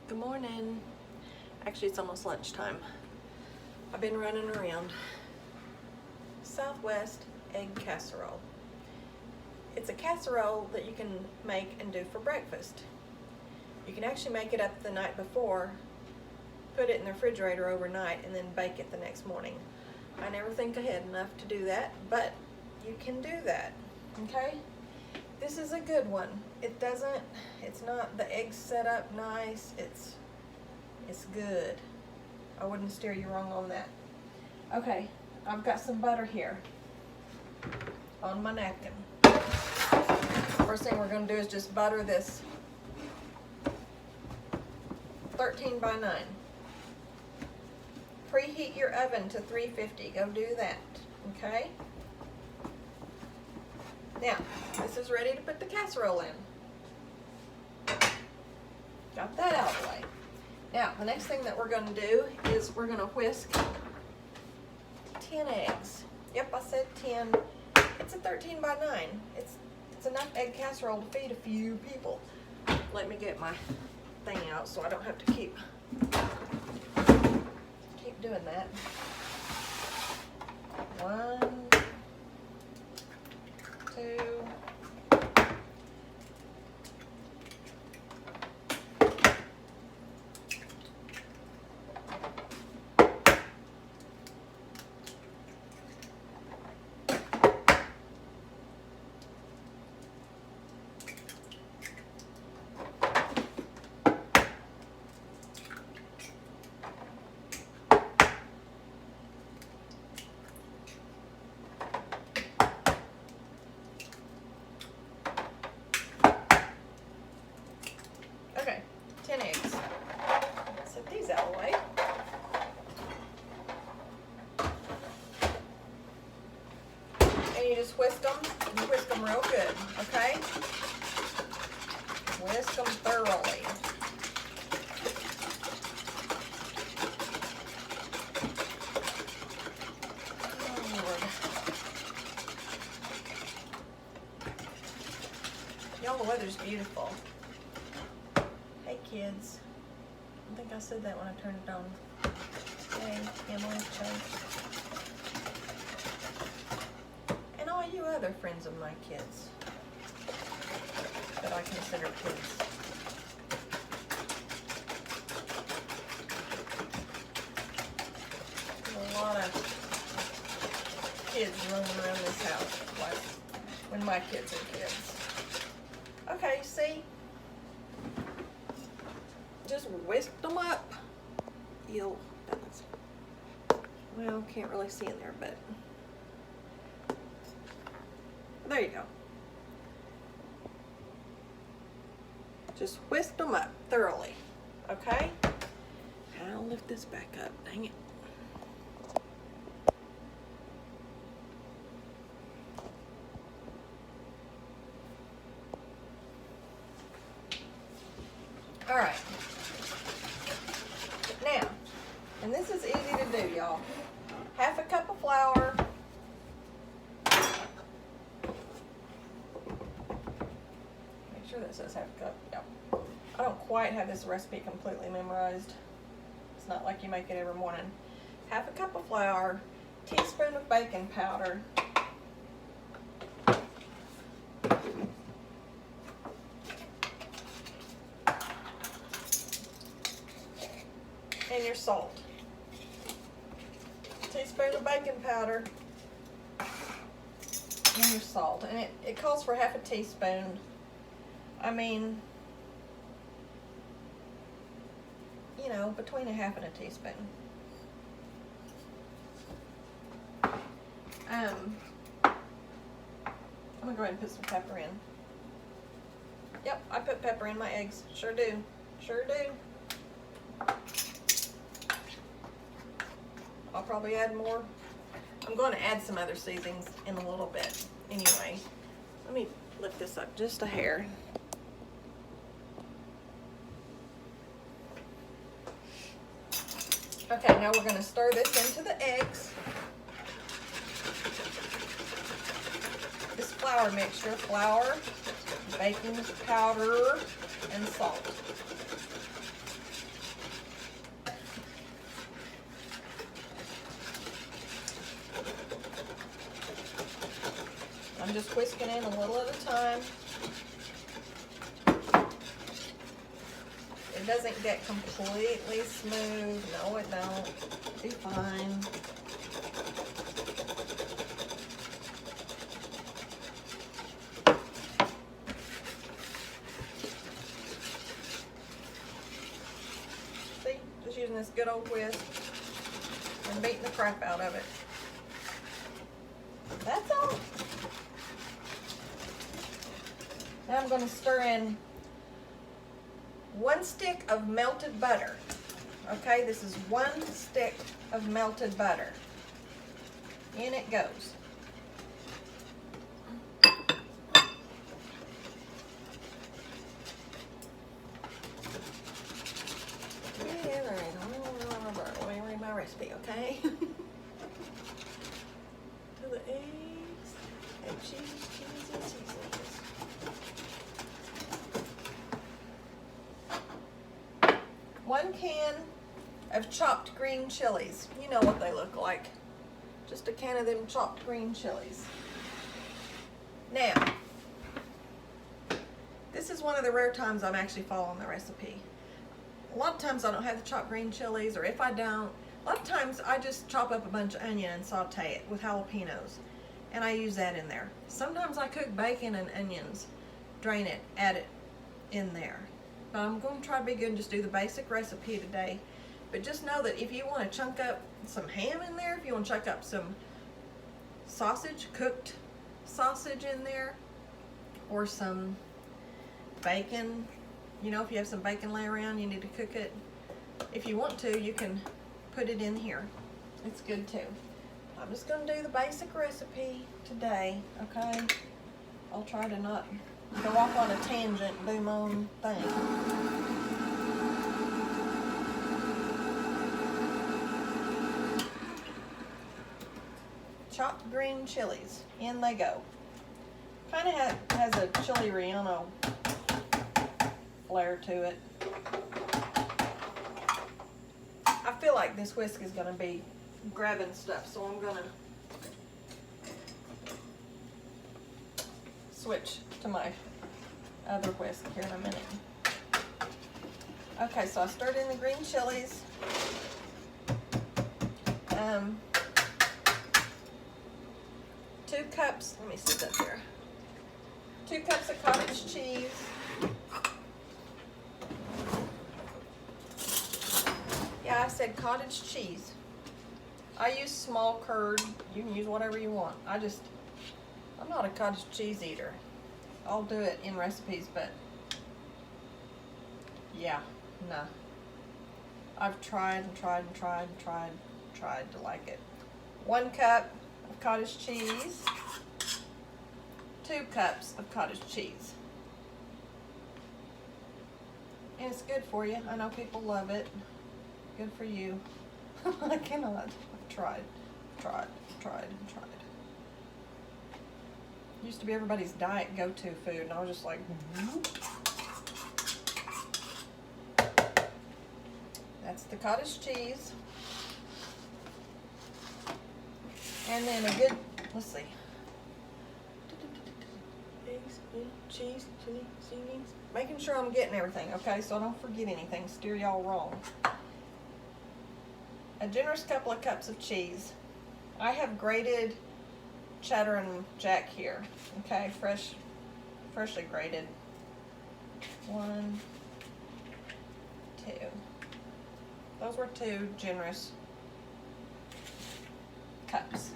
Good morning. Actually, it's almost lunchtime. I've been running around. Southwest egg casserole. It's a casserole that you can make and do for breakfast. You can actually make it up the night before, put it in the refrigerator overnight, and then bake it the next morning. I never think ahead enough to do that, but you can do that, okay? This is a good one. It's not, the eggs set up nice, it's good. I wouldn't steer you wrong on that. Okay, I've got some butter here on my napkin. First thing we're gonna do is just butter this 13 by 9. Preheat your oven to 350, go do that, okay? Now, this is ready to put the casserole in. Got that out of the way. Now, the next thing that we're gonna do is we're gonna whisk 10 eggs. Yep, I said 10. It's a 13 by 9. It's enough egg casserole to feed a few people. Let me get my thing out so I don't have to keep doing that. 1, 2. Okay, 10 eggs. Set these out of the way. And you just whisk them. You whisk them real good, okay? Whisk them thoroughly. Oh, Lord. Y'all, the weather's beautiful. Hey kids. I think I said that when I turned it on. Hey, Emily, Chase. And all you other friends of my kids that I consider kids. There's a lot of kids roaming around this house like when my kids are kids. Okay, see? Just whisk them up. Well, can't really see in there, but there you go. Just whisk them up thoroughly, okay? I'll lift this back up, dang it. All right. Now, and this is easy to do, y'all. Half a cup of flour. Make sure that says half a cup. Yep. I don't quite have this recipe completely memorized. It's not like you make it every morning. Half a cup of flour, teaspoon of baking powder, and your salt. Teaspoon of baking powder and your salt. And it calls for half a teaspoon. I mean, you know, between a half and a teaspoon. I'm gonna go ahead and put some pepper in. Yep, I put pepper in my eggs. Sure do. Sure do. I'll probably add more. I'm going to add some other seasonings in a little bit. Anyway, let me lift this up just a hair. Okay, now we're going to stir this into the eggs. This flour mixture, flour, baking powder, and salt. just whisking in a little at a time. It doesn't get completely smooth. No, it don't. It'll be fine. See, just using this good old whisk and beating the crap out of it. That's all. Now I'm going to stir in 1 stick of melted butter. Okay, this is 1 stick of melted butter. In it goes. Let me read my recipe, okay? To the eggs and cheese. 1 can of chopped green chilies. You know what they look like. Just a can of them chopped green chilies. Now, this is one of the rare times I'm actually following the recipe. A lot of times I don't have the chopped green chilies, or if I don't, a lot of times I just chop up a bunch of onion and saute it with jalapenos, and I use that in there. Sometimes I cook bacon and onions, drain it, add it in there. But I'm going to try to be good and just do the basic recipe today. But just know that if you want to chunk up some ham in there, if you want to chunk up some sausage, cooked sausage in there, or some bacon, you know, if you have some bacon laying around, you need to cook it. If you want to, you can put it in here. It's good too. I'm just going to do the basic recipe today, okay? I'll try to not go off on a tangent and do my own thing. Chopped green chilies. In they go. Kind of has a chili relleno flair to it. I feel like this whisk is going to be grabbing stuff, so I'm going to switch to my other whisk here in a minute. Okay, so I stirred in the green chilies. 2 cups, let me sit up here. 2 cups of cottage cheese. Yeah, I said cottage cheese. I use small curd. You can use whatever you want. I'm not a cottage cheese eater. I'll do it in recipes, but yeah, no. I've tried and tried and tried and tried to like it. 1 cup of cottage cheese. 2 cups of cottage cheese. And it's good for you. I know people love it. Good for you. I cannot. I've tried. Used to be everybody's diet go-to food, and I was just like, That's the cottage cheese. And then a good, let's see. Eggs, cheese, chili, seasonings. Making sure I'm getting everything, okay, so I don't forget anything, steer y'all wrong. A generous couple of cups of cheese. I have grated cheddar and jack here, okay, freshly grated. 1, 2. Those were 2 generous cups.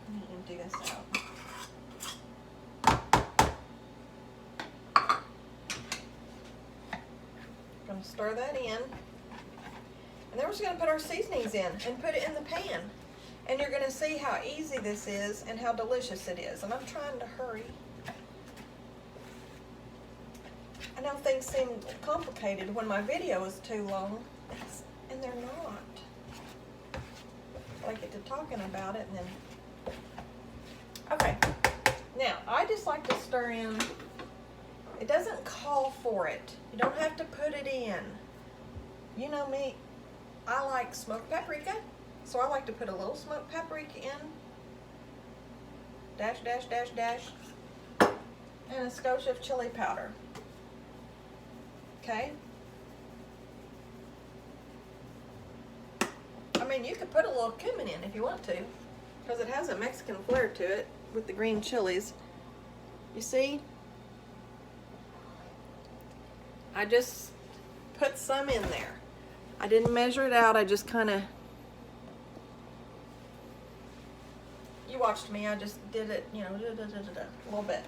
Let me empty this out. Gonna stir that in. And then we're just gonna put our seasonings in and put it in the pan. And you're gonna see how easy this is and how delicious it is. And I'm trying to hurry. I know things seem complicated when my video is too long, and they're not. I get to talking about it and then. Okay, now I just like to stir in. It doesn't call for it. You don't have to put it in. You know me, I like smoked paprika, so I like to put a little smoked paprika in, dash, dash, dash, dash, and a skosh of chili powder. Okay? I mean, you could put a little cumin in if you want to, because it has a Mexican flair to it with the green chilies. You see? I just put some in there. I didn't measure it out, I just kind of, you watched me, I just did it, you know, a little bit.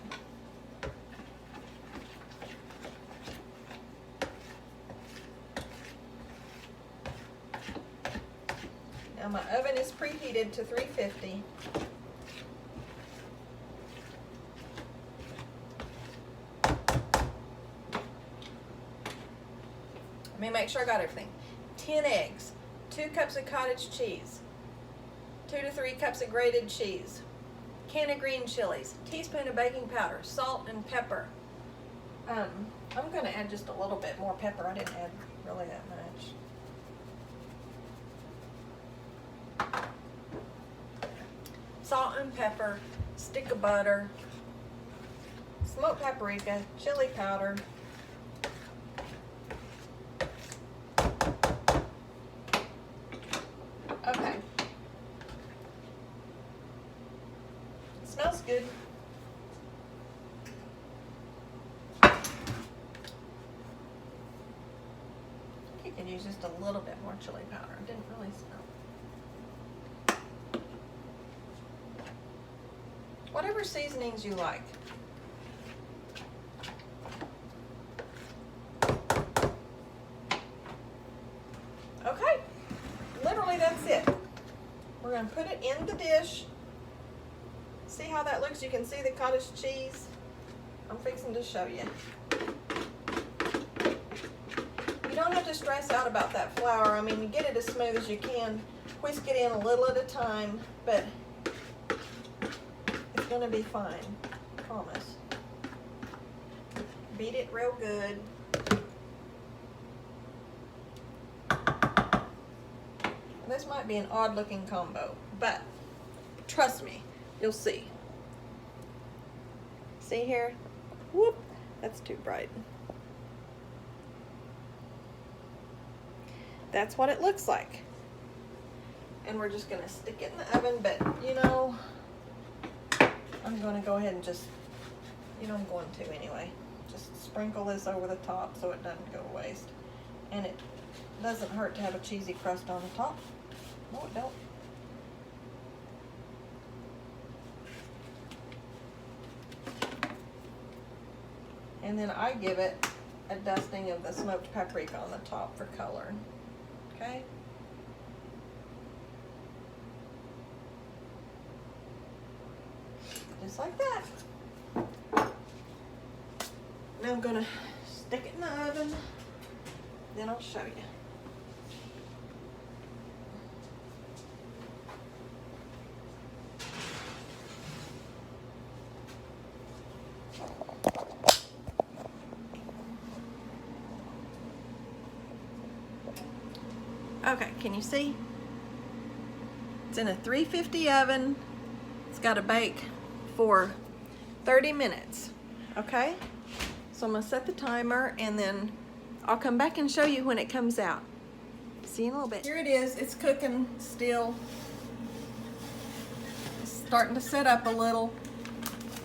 Now my oven is preheated to 350. Let me make sure I got everything. 10 eggs, 2 cups of cottage cheese, 2 to 3 cups of grated cheese, can of green chilies, teaspoon of baking powder, salt and pepper. I'm going to add just a little bit more pepper. I didn't add really that much. Salt and pepper, stick of butter, smoked paprika, chili powder, okay. It smells good. You can use just a little bit more chili powder. It didn't really smell. Whatever seasonings you like. Okay, literally that's it. We're going to put it in the dish. See how that looks? You can see the cottage cheese. I'm fixing to show you. You don't have to stress out about that flour. I mean, you get it as smooth as you can. Whisk it in a little at a time, but it's going to be fine. I promise. Beat it real good. This might be an odd looking combo, but trust me, you'll see. See here? Whoop, that's too bright. That's what it looks like. And we're just gonna stick it in the oven, but you know, I'm gonna go ahead and just, you know, I'm going to anyway. Just sprinkle this over the top so it doesn't go to waste. And it doesn't hurt to have a cheesy crust on the top. No, it don't. And then I give it a dusting of the smoked paprika on the top for color. Okay? Just like that. Now I'm gonna stick it in the oven, then I'll show you. Okay, can you see? It's in a 350 oven. It's got to bake for 30 minutes, okay? So I'm gonna set the timer and then I'll come back and show you when it comes out. See you in a little bit. Here it is, it's cooking still. It's starting to set up a little.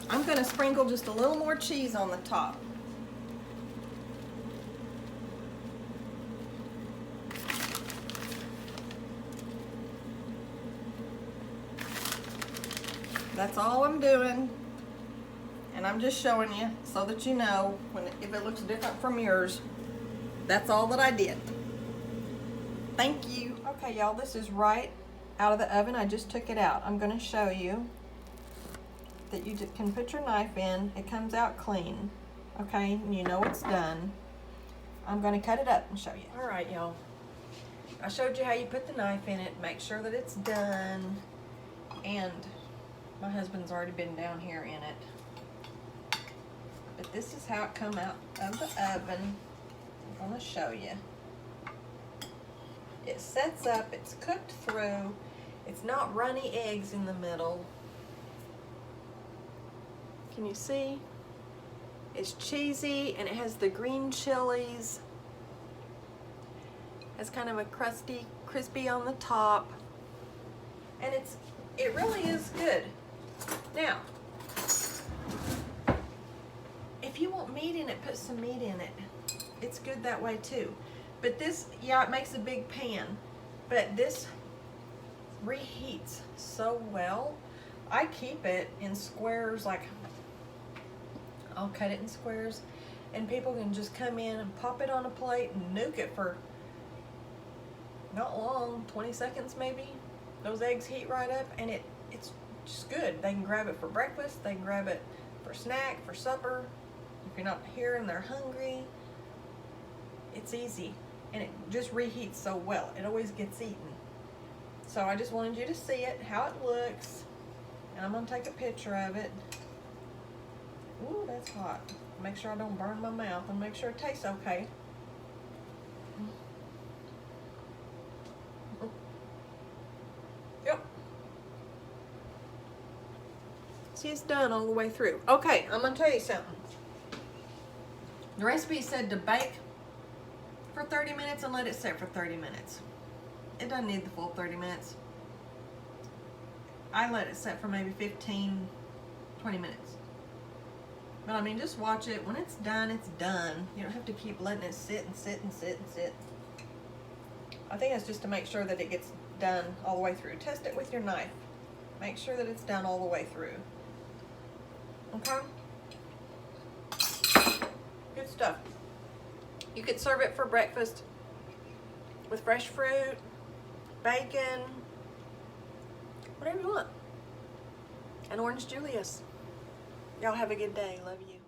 I'm gonna sprinkle just a little more cheese on the top. That's all I'm doing, and I'm just showing you so that you know if it looks different from yours. That's all that I did. Thank you. Okay, y'all, this is right out of the oven. I just took it out. I'm going to show you that you can put your knife in. It comes out clean, okay, and you know it's done. I'm going to cut it up and show you. All right, y'all. I showed you how you put the knife in it. Make sure that it's done, and my husband's already been down here in it. But this is how it come out of the oven. I'm going to show you. It sets up, it's cooked through, it's not runny eggs in the middle. Can you see? It's cheesy and it has the green chilies. Has kind of a crusty, crispy on the top. And it really is good. Now, if you want meat in it, put some meat in it. It's good that way too. But this, yeah, it makes a big pan, but this reheats so well. I keep it in squares, like I'll cut it in squares, and people can just come in and pop it on a plate and nuke it for not long, 20 seconds maybe. Those eggs heat right up, and it's just good. They can grab it for breakfast, they can grab it for snack, for supper. If you're not here and they're hungry, it's easy. And it just reheats so well. It always gets eaten. So I just wanted you to see it, how it looks. And I'm gonna take a picture of it. Ooh, that's hot. Make sure I don't burn my mouth and make sure it tastes okay. Yep. See, it's done all the way through. Okay, I'm gonna tell you something. The recipe said to bake for 30 minutes and let it sit for 30 minutes. It doesn't need the full 30 minutes. I let it sit for maybe 15, 20 minutes. But I mean, just watch it. When it's done, it's done. You don't have to keep letting it sit and sit and sit and sit. I think it's just to make sure that it gets done all the way through. Test it with your knife. Make sure that it's done all the way through. Okay? Good stuff. You could serve it for breakfast with fresh fruit, bacon, whatever you want. And orange Julius. Y'all have a good day. Love you.